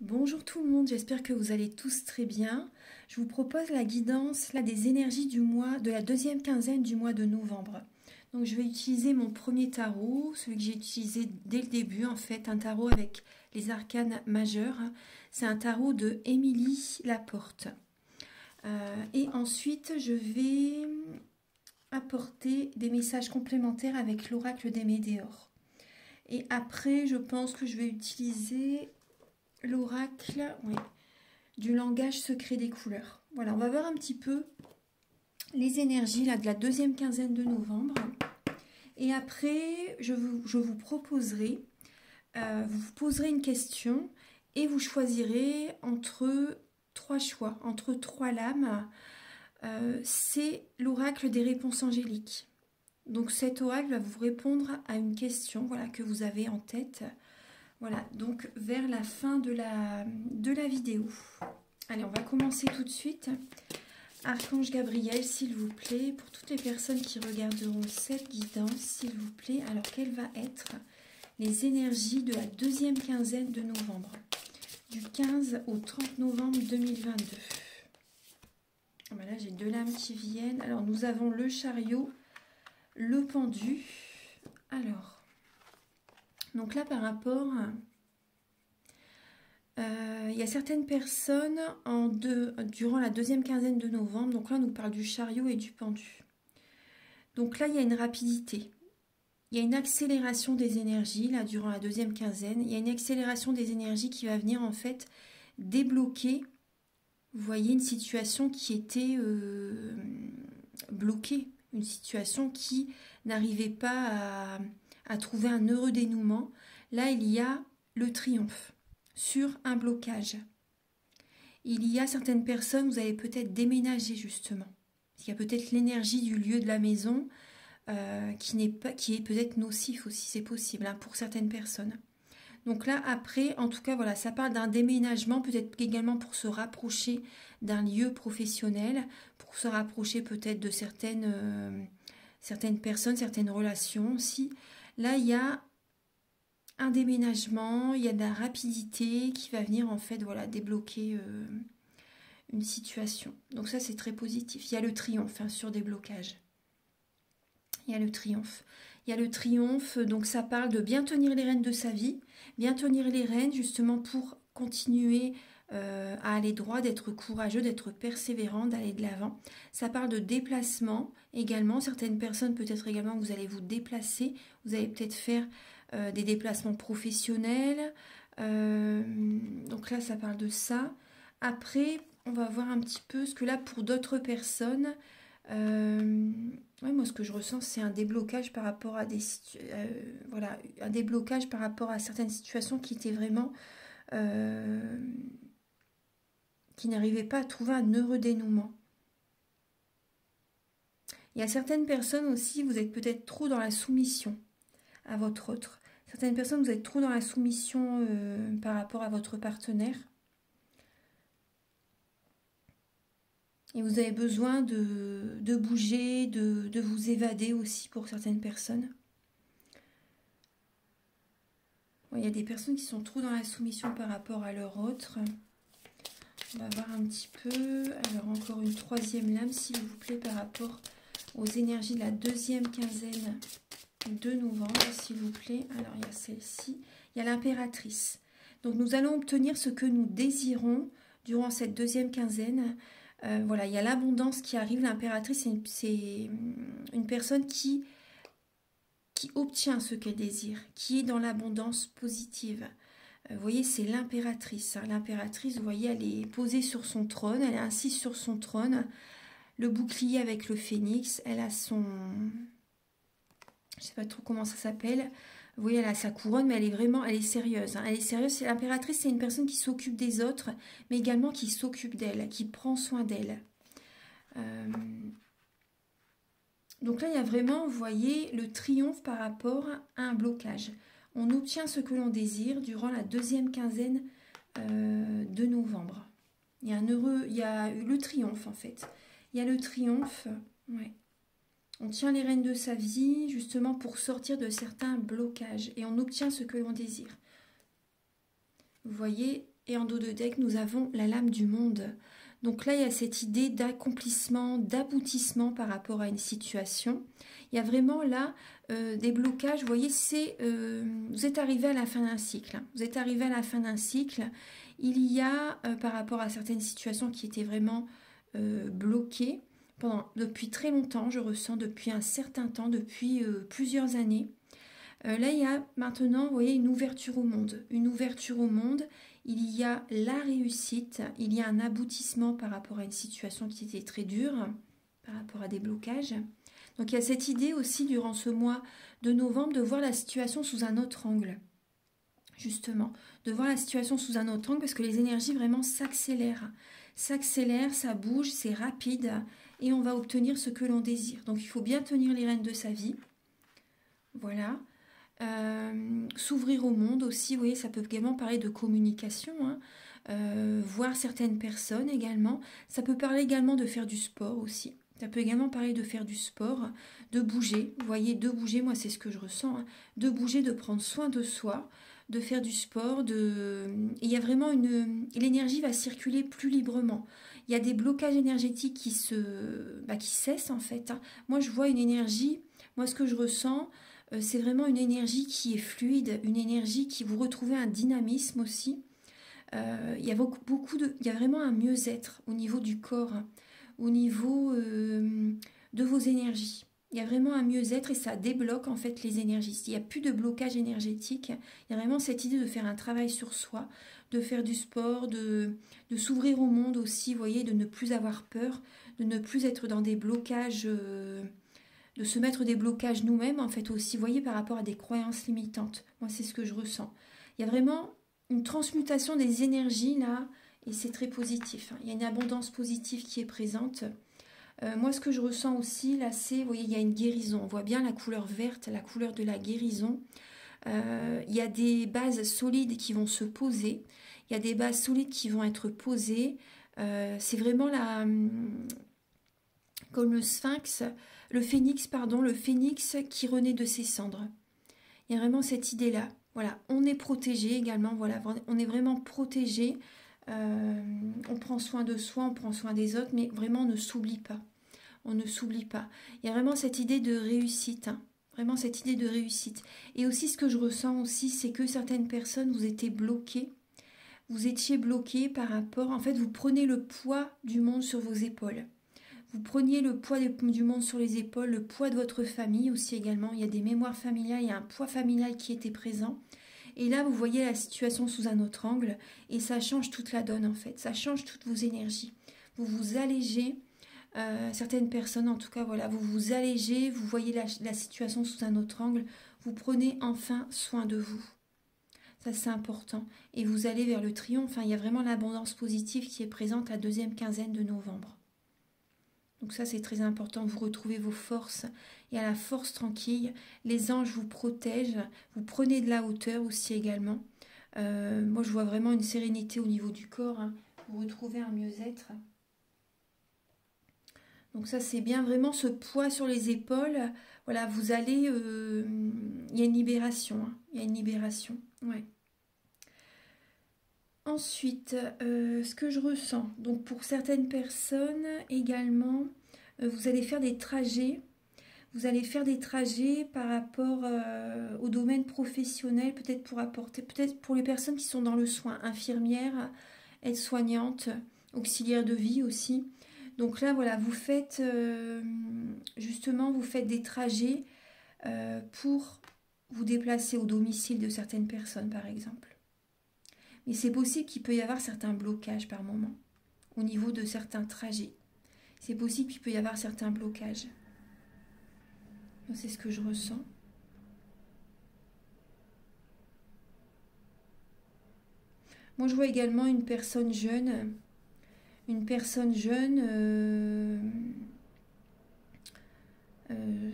Bonjour tout le monde, j'espère que vous allez tous très bien. Je vous propose la guidance des énergies du mois, de la deuxième quinzaine du mois de novembre. Donc je vais utiliser mon premier tarot, celui que j'ai utilisé dès le début en fait, un tarot avec les arcanes majeurs. C'est un tarot de Émilie Laporte. Et ensuite je vais apporter des messages complémentaires avec l'oracle des Médéors. Et après je pense que je vais utiliser l'oracle du langage secret des couleurs. Voilà, on va voir un petit peu les énergies de la deuxième quinzaine de novembre. Et après, je vous proposerai, vous vous poserez une question et vous choisirez entre trois choix, entre trois lames. C'est l'oracle des réponses angéliques. Donc cet oracle va vous répondre à une question que vous avez en tête. Voilà, donc vers la fin de la vidéo. Allez, on va commencer tout de suite. Archange Gabriel, s'il vous plaît, pour toutes les personnes qui regarderont cette guidance, s'il vous plaît. Alors, quelles vont être les énergies de la deuxième quinzaine de novembre, du 15 au 30 novembre 2022. Voilà, j'ai deux lames qui viennent. Alors, nous avons le chariot, le pendu. Alors... Donc là, par rapport, il y a certaines personnes durant la deuxième quinzaine de novembre. Donc là, on nous parle du chariot et du pendu. Donc là, il y a une rapidité. Il y a une accélération des énergies, là, durant la deuxième quinzaine. Il y a une accélération des énergies qui va venir, en fait, débloquer, vous voyez, une situation qui était bloquée. Une situation qui n'arrivait pas à trouver un heureux dénouement. Là, il y a le triomphe sur un blocage. Il y a certaines personnes, vous allez peut-être déménager justement. Il y a peut-être l'énergie du lieu de la maison qui est peut-être nocif aussi, c'est possible pour certaines personnes. Donc là, après, en tout cas, voilà, ça parle d'un déménagement, peut-être également pour se rapprocher d'un lieu professionnel, pour se rapprocher peut-être de certaines personnes, certaines relations aussi. Là, il y a un déménagement, il y a de la rapidité qui va venir en fait débloquer une situation. Donc ça, c'est très positif. Il y a le triomphe sur des blocages. Il y a le triomphe. Il y a le triomphe, donc ça parle de bien tenir les rênes de sa vie, bien tenir les rênes justement pour continuer à aller droit, d'être courageux, d'être persévérant, d'aller de l'avant. Ça parle de déplacement également. Certaines personnes, peut-être également, vous allez vous déplacer. Vous allez peut-être faire des déplacements professionnels. Donc là, ça parle de ça. Après, on va voir un petit peu ce que là, pour d'autres personnes... moi ce que je ressens c'est un déblocage par rapport à un déblocage par rapport à certaines situations qui étaient vraiment qui n'arrivaient pas à trouver un heureux dénouement. Il y a certaines personnes aussi, vous êtes peut-être trop dans la soumission à votre autre. Certaines personnes, vous êtes trop dans la soumission par rapport à votre partenaire. Et vous avez besoin de bouger, de vous évader aussi pour certaines personnes. Il y a des personnes qui sont trop dans la soumission par rapport à leur autre. On va voir un petit peu. Alors encore une troisième lame, s'il vous plaît, par rapport aux énergies de la deuxième quinzaine de novembre, s'il vous plaît. Alors il y a celle-ci. Il y a l'impératrice. Donc nous allons obtenir ce que nous désirons durant cette deuxième quinzaine. Voilà, il y a l'abondance qui arrive. L'impératrice, c'est une personne qui obtient ce qu'elle désire, qui est dans l'abondance positive. Vous voyez, c'est l'impératrice. L'impératrice, vous voyez, elle est posée sur son trône, elle est assise sur son trône, le bouclier avec le phénix, elle a son... Je ne sais pas trop comment ça s'appelle. Vous voyez, elle a sa couronne, mais elle est sérieuse. Elle est sérieuse. L'impératrice, c'est une personne qui s'occupe des autres, mais également qui s'occupe d'elle, qui prend soin d'elle. Donc là, il y a vraiment, vous voyez, le triomphe par rapport à un blocage. On obtient ce que l'on désire durant la deuxième quinzaine de novembre. Il y a le triomphe en fait. Il y a le triomphe, ouais. On tient les rênes de sa vie justement pour sortir de certains blocages et on obtient ce que l'on désire. Vous voyez, Et en dos de deck, nous avons la lame du monde. Donc là, il y a cette idée d'accomplissement, d'aboutissement par rapport à une situation. Il y a vraiment là des blocages. Vous voyez, vous êtes arrivé à la fin d'un cycle. Hein. Vous êtes arrivé à la fin d'un cycle. Il y a, par rapport à certaines situations qui étaient vraiment bloquées, depuis très longtemps, je ressens depuis un certain temps, depuis plusieurs années. Là, il y a maintenant, vous voyez, une ouverture au monde. Une ouverture au monde. Il y a la réussite, il y a un aboutissement par rapport à une situation qui était très dure, par rapport à des blocages. Donc il y a cette idée aussi durant ce mois de novembre de voir la situation sous un autre angle. Justement, de voir la situation sous un autre angle parce que les énergies vraiment s'accélèrent. S'accélèrent, ça bouge, c'est rapide et on va obtenir ce que l'on désire. Donc il faut bien tenir les rênes de sa vie. Voilà. S'ouvrir au monde aussi, vous voyez, ça peut également parler de communication, hein. Voir certaines personnes également. Ça peut parler également de faire du sport aussi. Ça peut également parler de faire du sport, de bouger. Vous voyez, de bouger, moi c'est ce que je ressens, hein. De bouger, de prendre soin de soi, de faire du sport. Il y a vraiment l'énergie va circuler plus librement. Il y a des blocages énergétiques qui cessent en fait, hein. Moi je vois une énergie, moi ce que je ressens, c'est vraiment une énergie qui est fluide, une énergie qui vous retrouvez un dynamisme aussi. Il y a il y a vraiment un mieux-être au niveau du corps, hein, au niveau de vos énergies. Il y a vraiment un mieux-être et ça débloque en fait les énergies. Il n'y a plus de blocage énergétique. Il y a vraiment cette idée de faire un travail sur soi, de faire du sport, de s'ouvrir au monde aussi, vous voyez, de ne plus avoir peur, de ne plus être dans des blocages... de se mettre des blocages nous-mêmes, en fait aussi, vous voyez, par rapport à des croyances limitantes. Moi, c'est ce que je ressens. Il y a vraiment une transmutation des énergies, là, et c'est très positif. Hein. Il y a une abondance positive qui est présente. Moi, ce que je ressens aussi, là, c'est, vous voyez, il y a une guérison. On voit bien la couleur verte, la couleur de la guérison. Il y a des bases solides qui vont se poser. Il y a des bases solides qui vont être posées. C'est vraiment comme le sphinx... le phénix qui renaît de ses cendres. Il y a vraiment cette idée-là. Voilà, on est protégé également. Voilà, on est vraiment protégé. On prend soin de soi, on prend soin des autres, mais vraiment on ne s'oublie pas. On ne s'oublie pas. Il y a vraiment cette idée de réussite. Hein, vraiment cette idée de réussite. Et aussi ce que je ressens aussi, c'est que certaines personnes, vous étiez bloquées. Vous étiez bloqués par rapport... En fait, vous prenez le poids du monde sur vos épaules. Vous preniez le poids du monde sur les épaules, le poids de votre famille aussi également. Il y a des mémoires familiales, il y a un poids familial qui était présent. Et là, vous voyez la situation sous un autre angle et ça change toute la donne en fait. Ça change toutes vos énergies. Vous vous allégez, certaines personnes en tout cas, voilà, vous vous allégez, vous voyez la situation sous un autre angle. Vous prenez enfin soin de vous. Ça, c'est important. Et vous allez vers le triomphe. Enfin, il y a vraiment l'abondance positive qui est présente la deuxième quinzaine de novembre. Donc ça, c'est très important. Vous retrouvez vos forces. Et à la force tranquille, les anges vous protègent. Vous prenez de la hauteur aussi également. Moi, je vois vraiment une sérénité au niveau du corps. Hein. Vous retrouvez un mieux-être. Donc ça, c'est bien vraiment ce poids sur les épaules. Voilà, vous allez... il y a une libération. Hein. Il y a une libération. Ouais. Ensuite, ce que je ressens, donc pour certaines personnes également, vous allez faire des trajets. Vous allez faire des trajets par rapport au domaine professionnel, peut-être pour les personnes qui sont dans le soin, infirmières, aides-soignantes, auxiliaires de vie aussi. Donc là, voilà, vous faites justement, vous faites des trajets pour vous déplacer au domicile de certaines personnes, par exemple. Mais c'est possible qu'il peut y avoir certains blocages par moment, au niveau de certains trajets. C'est possible qu'il peut y avoir certains blocages. C'est ce que je ressens. Moi, je vois également une personne jeune.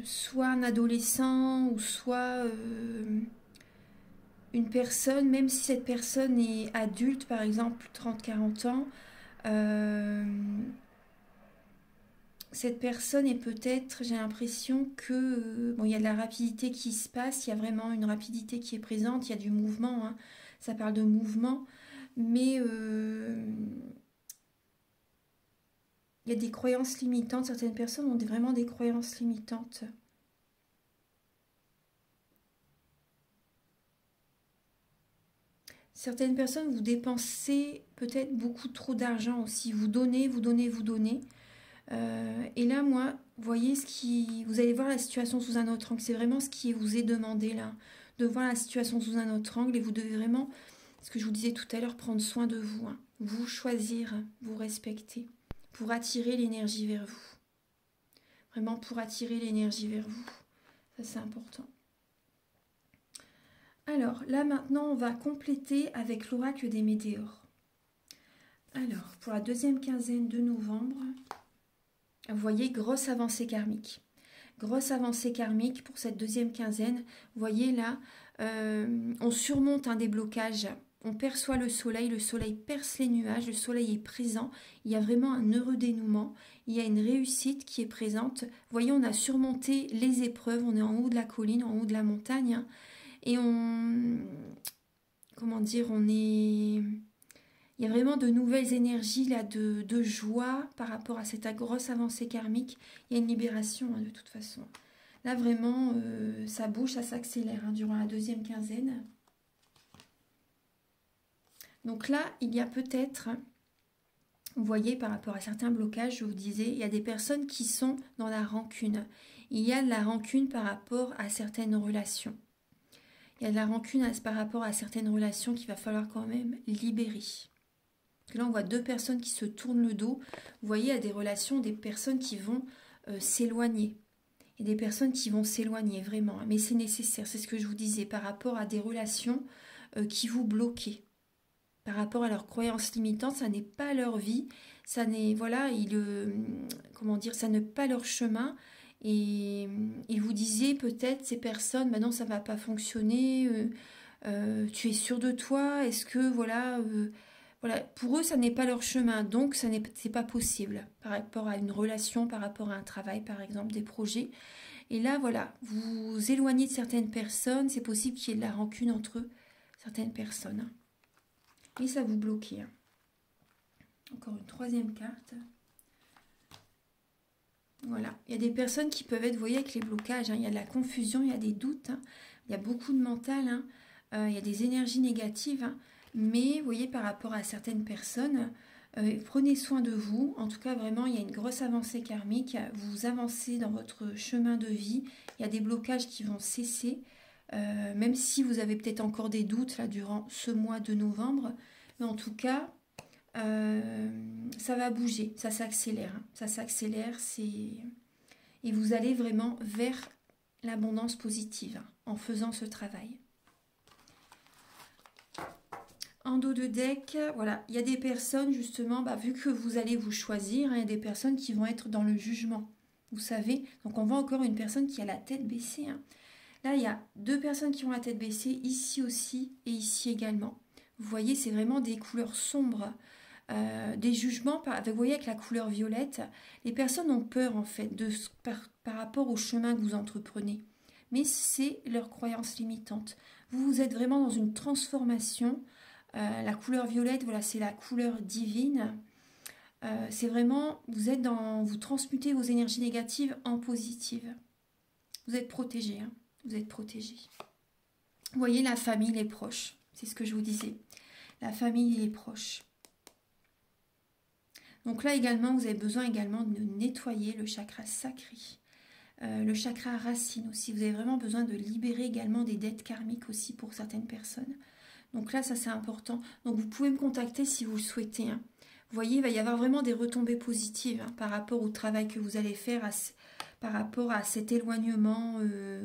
Soit un adolescent ou soit une personne, même si cette personne est adulte, par exemple 30-40 ans, cette personne est peut-être, j'ai l'impression que, bon, il y a de la rapidité qui se passe, il y a vraiment une rapidité qui est présente, il y a du mouvement, hein, ça parle de mouvement. mais il y a des croyances limitantes. Certaines personnes ont vraiment des croyances limitantes. Certaines personnes, vous dépensez peut-être beaucoup trop d'argent aussi. Vous donnez, vous donnez, vous donnez. Et là, moi, vous voyez vous allez voir la situation sous un autre angle. C'est vraiment ce qui vous est demandé là, de voir la situation sous un autre angle. Et vous devez vraiment, ce que je vous disais tout à l'heure, prendre soin de vous, hein. Vous choisir, vous respecter, pour attirer l'énergie vers vous. Vraiment pour attirer l'énergie vers vous. Ça, c'est important. Alors, là maintenant, on va compléter avec l'oracle des météores. Alors, pour la deuxième quinzaine de novembre, vous voyez, grosse avancée karmique. Grosse avancée karmique pour cette deuxième quinzaine. Vous voyez là, on surmonte un déblocage. On perçoit le soleil perce les nuages, le soleil est présent. Il y a vraiment un heureux dénouement. Il y a une réussite qui est présente. Vous voyez, on a surmonté les épreuves. On est en haut de la colline, en haut de la montagne. Et comment dire, il y a vraiment de nouvelles énergies là, de joie par rapport à cette grosse avancée karmique. Il y a une libération hein, de toute façon. Là vraiment, ça bouge, ça s'accélère hein, durant la deuxième quinzaine. Donc là, il y a peut-être, vous voyez, par rapport à certains blocages, je vous disais, il y a des personnes qui sont dans la rancune. Il y a de la rancune par rapport à certaines relations. Il y a de la rancune par rapport à certaines relations qu'il va falloir quand même libérer. Parce que là, on voit deux personnes qui se tournent le dos. Vous voyez, il y a des relations, des personnes qui vont s'éloigner. Il y a des personnes qui vont s'éloigner, vraiment. Mais c'est nécessaire, c'est ce que je vous disais, par rapport à des relations qui vous bloquent. Par rapport à leurs croyances limitantes, ça n'est pas leur vie. Ça n'est, voilà, comment dire, ça n'est pas leur chemin. Et vous disiez peut-être ces personnes, maintenant ça ne va pas fonctionner, tu es sûr de toi, est-ce que voilà, voilà, pour eux ça n'est pas leur chemin, donc c'est pas possible par rapport à une relation, par rapport à un travail par exemple, des projets. Et là voilà, vous vous éloignez de certaines personnes, c'est possible qu'il y ait de la rancune entre certaines personnes. Et ça vous bloque. Encore une troisième carte. Voilà, il y a des personnes qui peuvent être, vous voyez, avec les blocages, hein, il y a de la confusion, il y a des doutes, hein, il y a beaucoup de mental, hein, il y a des énergies négatives, hein, mais vous voyez, par rapport à certaines personnes, prenez soin de vous. En tout cas, vraiment, il y a une grosse avancée karmique, vous avancez dans votre chemin de vie, il y a des blocages qui vont cesser, même si vous avez peut-être encore des doutes là, durant ce mois de novembre, mais en tout cas, ça va bouger, ça s'accélère, hein. Ça s'accélère, et vous allez vraiment vers l'abondance positive hein, en faisant ce travail. En dos de deck, voilà, il y a des personnes justement, vu que vous allez vous choisir, hein, il y a des personnes qui vont être dans le jugement, vous savez. Donc on voit encore une personne qui a la tête baissée. Hein. Là, il y a deux personnes qui ont la tête baissée, ici aussi et ici également. Vous voyez, c'est vraiment des couleurs sombres. Des jugements, vous voyez avec la couleur violette, les personnes ont peur en fait par rapport au chemin que vous entreprenez, mais c'est leur croyance limitante. Vous êtes vraiment dans une transformation, la couleur violette, voilà, c'est la couleur divine, c'est vraiment, vous transmutez vos énergies négatives en positives. Vous êtes protégé, hein, vous êtes protégé. Vous voyez la famille, les proches, c'est ce que je vous disais, la famille et les proches. Donc là également, vous avez besoin également de nettoyer le chakra sacré, le chakra racine aussi. Vous avez vraiment besoin de libérer également des dettes karmiques aussi pour certaines personnes. Donc là, ça c'est important. Donc vous pouvez me contacter si vous le souhaitez. Hein. Vous voyez, il va y avoir vraiment des retombées positives hein, par rapport au travail que vous allez faire, par rapport à cet éloignement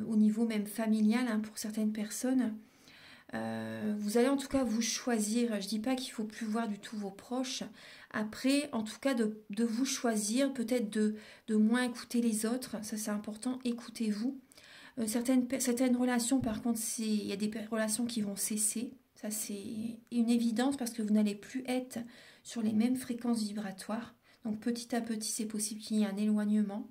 au niveau même familial hein, pour certaines personnes. Vous allez en tout cas vous choisir. Je ne dis pas qu'il ne faut plus voir du tout vos proches. Après, en tout cas, de vous choisir, peut-être de moins écouter les autres. Ça, c'est important. Écoutez-vous. Certaines relations, par contre, il y a des relations qui vont cesser. Ça, c'est une évidence parce que vous n'allez plus être sur les mêmes fréquences vibratoires. Donc, petit à petit, c'est possible qu'il y ait un éloignement.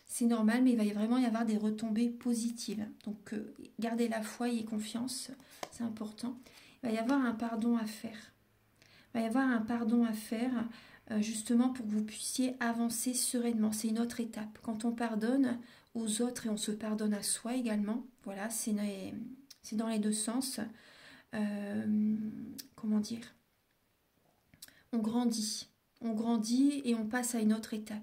C'est normal, mais il va vraiment y avoir des retombées positives. Donc, gardez la foi et confiance. C'est important. Il va y avoir un pardon à faire. va y avoir un pardon à faire, justement pour que vous puissiez avancer sereinement. C'est une autre étape. Quand on pardonne aux autres et on se pardonne à soi également, voilà, c'est dans les deux sens. Comment dire? On grandit et on passe à une autre étape.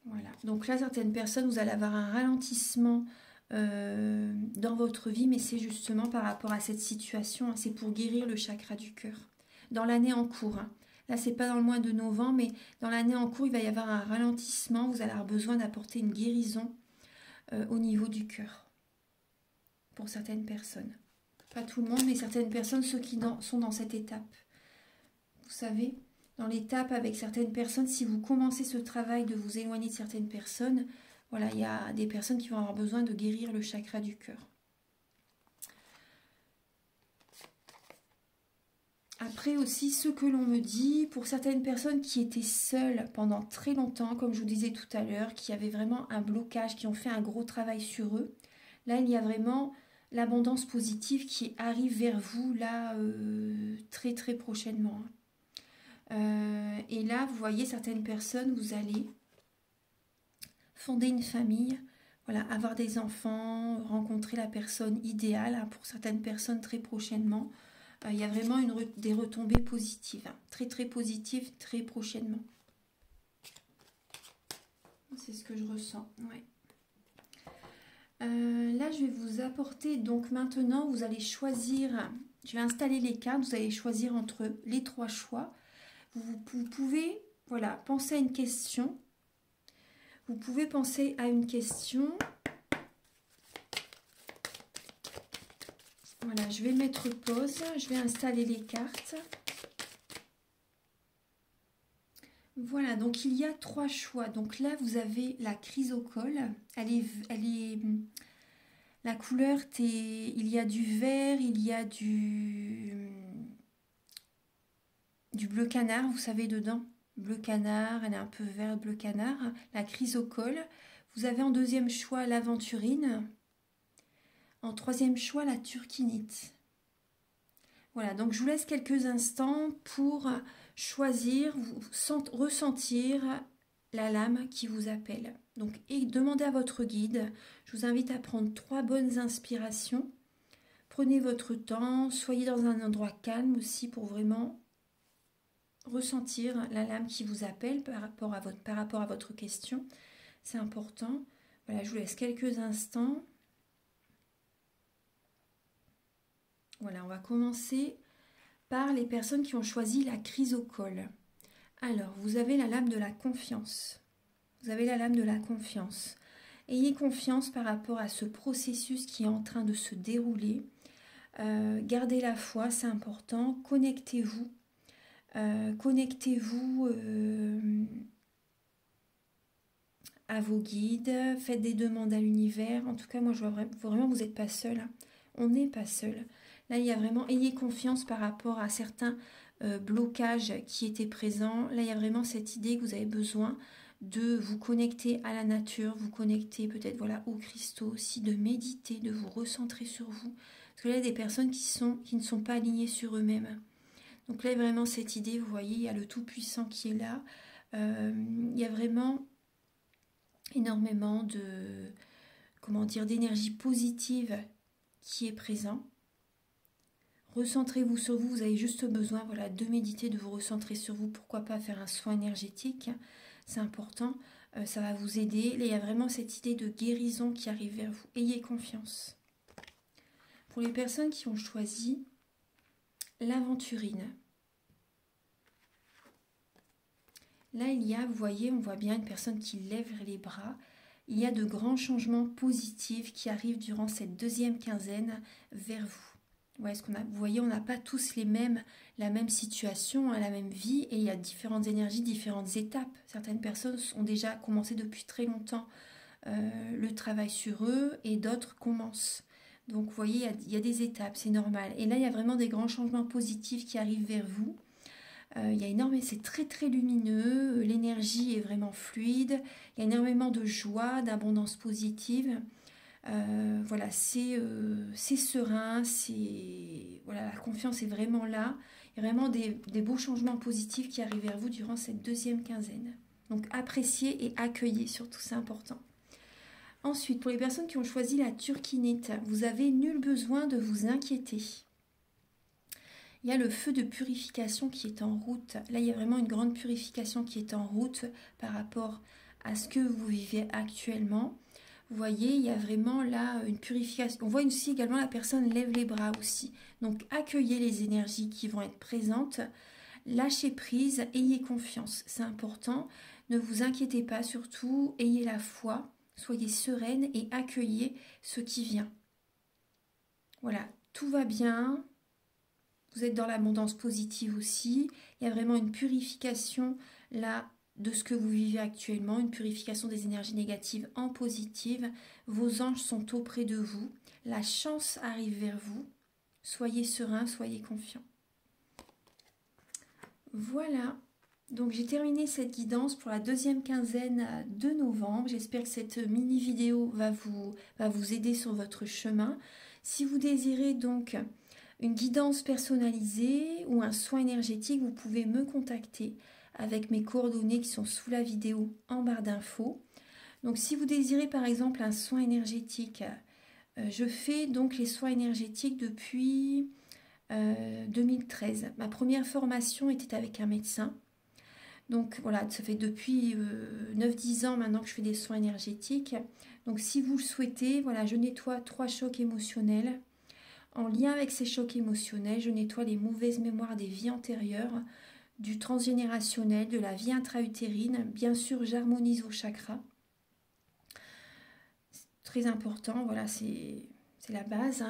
Voilà, donc là, certaines personnes, vous allez avoir un ralentissement dans votre vie, mais c'est justement par rapport à cette situation, hein, c'est pour guérir le chakra du cœur. Dans l'année en cours, hein. Là, c'est pas dans le mois de novembre, mais dans l'année en cours, il va y avoir un ralentissement, vous allez avoir besoin d'apporter une guérison au niveau du cœur, pour certaines personnes. Pas tout le monde, mais certaines personnes, ceux qui sont dans cette étape. Vous savez, dans l'étape avec certaines personnes, si vous commencez ce travail de vous éloigner de certaines personnes, voilà, il y a des personnes qui vont avoir besoin de guérir le chakra du cœur. Après aussi, ce que l'on me dit, pour certaines personnes qui étaient seules pendant très longtemps, comme je vous disais tout à l'heure, qui avaient vraiment un blocage, qui ont fait un gros travail sur eux, là, il y a vraiment l'abondance positive qui arrive vers vous, là, très très prochainement. Et là, vous voyez, certaines personnes, vous allez fonder une famille, voilà, avoir des enfants, rencontrer la personne idéale, hein, pour certaines personnes très prochainement. Il y a vraiment des retombées positives, hein, très très positives, très prochainement. C'est ce que je ressens, ouais. Là, je vais vous apporter, donc maintenant, vous allez choisir, je vais installer les cartes, vous allez choisir entre les trois choix. Vous pouvez, voilà, penser à une question. Vous pouvez penser à une question. Voilà, je vais mettre pause, je vais installer les cartes. Voilà, donc il y a trois choix. Donc là, vous avez la chrysocole. La couleur, il y a du vert, il y a du bleu canard, vous savez, dedans. Bleu canard, elle est un peu vert, bleu canard. La chrysocole. Vous avez en deuxième choix l'aventurine. En troisième choix, la turquinite. Voilà, donc je vous laisse quelques instants pour choisir, ressentir la lame qui vous appelle. Donc, et demandez à votre guide. Je vous invite à prendre 3 bonnes inspirations. Prenez votre temps, soyez dans un endroit calme aussi pour vraiment ressentir la lame qui vous appelle par rapport à votre question. C'est important. Voilà, je vous laisse quelques instants. Voilà, on va commencer par les personnes qui ont choisi la chrysocole. Alors, vous avez la lame de la confiance. Vous avez la lame de la confiance. Ayez confiance par rapport à ce processus qui est en train de se dérouler. Gardez la foi, c'est important. Connectez-vous. Connectez-vous à vos guides. Faites des demandes à l'univers. En tout cas, moi, je vois vraiment vous n'êtes pas seul. Hein. On n'est pas seul. Là, il y a vraiment, ayez confiance par rapport à certains blocages qui étaient présents. Là, il y a vraiment cette idée que vous avez besoin de vous connecter à la nature, vous connecter peut-être voilà, aux cristaux aussi, de méditer, de vous recentrer sur vous. Parce que là, il y a des personnes qui ne sont pas alignées sur eux-mêmes. Donc là, il y a vraiment cette idée, vous voyez, il y a le Tout-Puissant qui est là. Il y a vraiment énormément d'énergie positive qui est présent. Recentrez-vous sur vous, vous avez juste besoin voilà, de méditer, de vous recentrer sur vous. Pourquoi pas faire un soin énergétique, c'est important, ça va vous aider. Là, il y a vraiment cette idée de guérison qui arrive vers vous. Ayez confiance. Pour les personnes qui ont choisi l'aventurine, là, il y a, vous voyez, on voit bien une personne qui lève les bras. Il y a de grands changements positifs qui arrivent durant cette deuxième quinzaine vers vous. Ouais, vous voyez, on n'a pas tous la même situation, la même vie, et il y a différentes énergies, différentes étapes. Certaines personnes ont déjà commencé depuis très longtemps le travail sur eux, et d'autres commencent. Donc, vous voyez, il y a des étapes, c'est normal. Et là, il y a vraiment des grands changements positifs qui arrivent vers vous. Il y a énormément, c'est très très lumineux, l'énergie est vraiment fluide, il y a énormément de joie, d'abondance positive. Voilà, c'est serein, voilà, la confiance est vraiment là. Il y a vraiment des beaux changements positifs qui arrivent vers vous durant cette deuxième quinzaine. Donc appréciez et accueillez surtout, c'est important. Ensuite, pour les personnes qui ont choisi la turquinite, vous avez nul besoin de vous inquiéter. Il y a le feu de purification qui est en route. Là, il y a vraiment une grande purification qui est en route par rapport à ce que vous vivez actuellement. Vous voyez, il y a vraiment là une purification. On voit aussi également la personne lève les bras aussi. Donc, accueillez les énergies qui vont être présentes. Lâchez prise, ayez confiance. C'est important. Ne vous inquiétez pas, surtout, ayez la foi. Soyez sereine et accueillez ce qui vient. Voilà, tout va bien. Vous êtes dans l'abondance positive aussi. Il y a vraiment une purification là de ce que vous vivez actuellement, une purification des énergies négatives en positive. Vos anges sont auprès de vous. La chance arrive vers vous. Soyez serein, soyez confiant. Voilà. Donc j'ai terminé cette guidance pour la deuxième quinzaine de novembre. J'espère que cette mini vidéo va vous aider sur votre chemin. Si vous désirez donc une guidance personnalisée ou un soin énergétique, vous pouvez me contacter avec mes coordonnées qui sont sous la vidéo en barre d'infos. Donc si vous désirez par exemple un soin énergétique, je fais donc les soins énergétiques depuis 2013. Ma première formation était avec un médecin. Donc voilà, ça fait depuis 9-10 ans maintenant que je fais des soins énergétiques. Donc si vous le souhaitez, voilà, je nettoie 3 chocs émotionnels. En lien avec ces chocs émotionnels, je nettoie les mauvaises mémoires des vies antérieures, du transgénérationnel, de la vie intra-utérine. Bien sûr, j'harmonise vos chakras. C'est très important, voilà, c'est la base.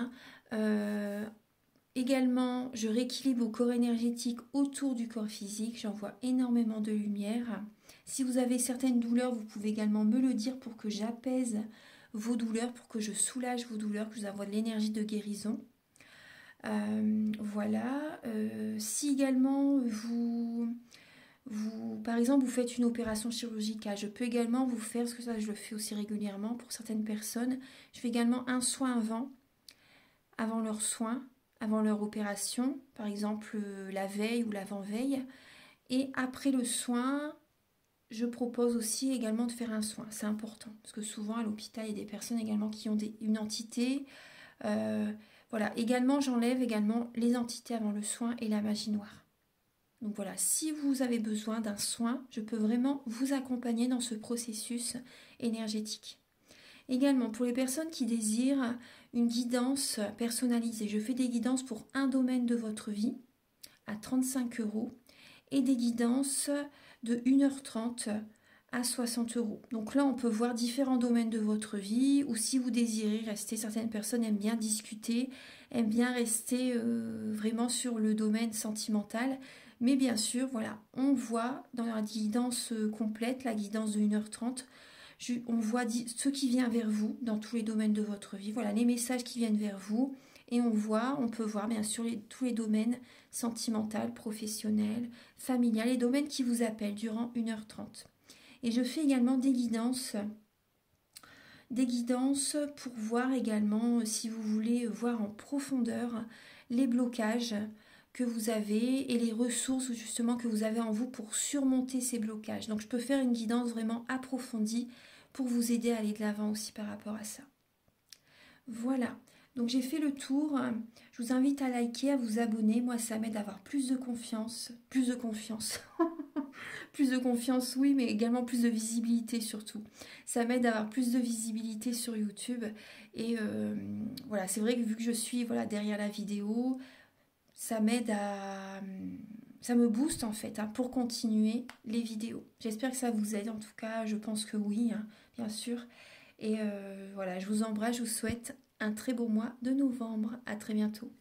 Également, je rééquilibre vos corps énergétiques autour du corps physique. J'envoie énormément de lumière. Si vous avez certaines douleurs, vous pouvez également me le dire pour que j'apaise vos douleurs, pour que je soulage vos douleurs, que je vous envoie de l'énergie de guérison. Voilà. Si également par exemple, vous faites une opération chirurgicale, je peux également vous faire, parce que ça je le fais aussi régulièrement pour certaines personnes, je fais également un soin avant leur soin, avant leur opération, par exemple la veille ou l'avant-veille. Et après le soin, je propose aussi également de faire un soin. C'est important, parce que souvent à l'hôpital, il y a des personnes également qui ont une entité. Voilà, également j'enlève également les entités avant le soin et la magie noire. Donc voilà, si vous avez besoin d'un soin, je peux vraiment vous accompagner dans ce processus énergétique. Également, pour les personnes qui désirent une guidance personnalisée, je fais des guidances pour un domaine de votre vie à 35 € et des guidances de 1h30 à 60 €. Donc là, on peut voir différents domaines de votre vie, ou si vous désirez rester, certaines personnes aiment bien discuter, aiment bien rester vraiment sur le domaine sentimental. Mais bien sûr, voilà, on voit dans la guidance complète, la guidance de 1h30, on voit ce qui vient vers vous dans tous les domaines de votre vie. Voilà, les messages qui viennent vers vous. Et on peut voir bien sûr tous les domaines sentimental, professionnel, familial, les domaines qui vous appellent durant 1h30. Et je fais également des guidances pour voir également, si vous voulez voir en profondeur les blocages que vous avez et les ressources justement que vous avez en vous pour surmonter ces blocages. Donc je peux faire une guidance vraiment approfondie pour vous aider à aller de l'avant aussi par rapport à ça. Voilà, donc j'ai fait le tour. Je vous invite à liker, à vous abonner. Moi, ça m'aide à avoir plus de confiance. Plus de confiance. Plus de confiance, oui, mais également plus de visibilité surtout. Ça m'aide à avoir plus de visibilité sur YouTube. Et voilà, c'est vrai que vu que je suis derrière la vidéo, ça m'aide à... Ça me booste en fait pour continuer les vidéos. J'espère que ça vous aide. En tout cas, je pense que oui, bien sûr. Et voilà, je vous embrasse, je vous souhaite un très beau mois de novembre. À très bientôt.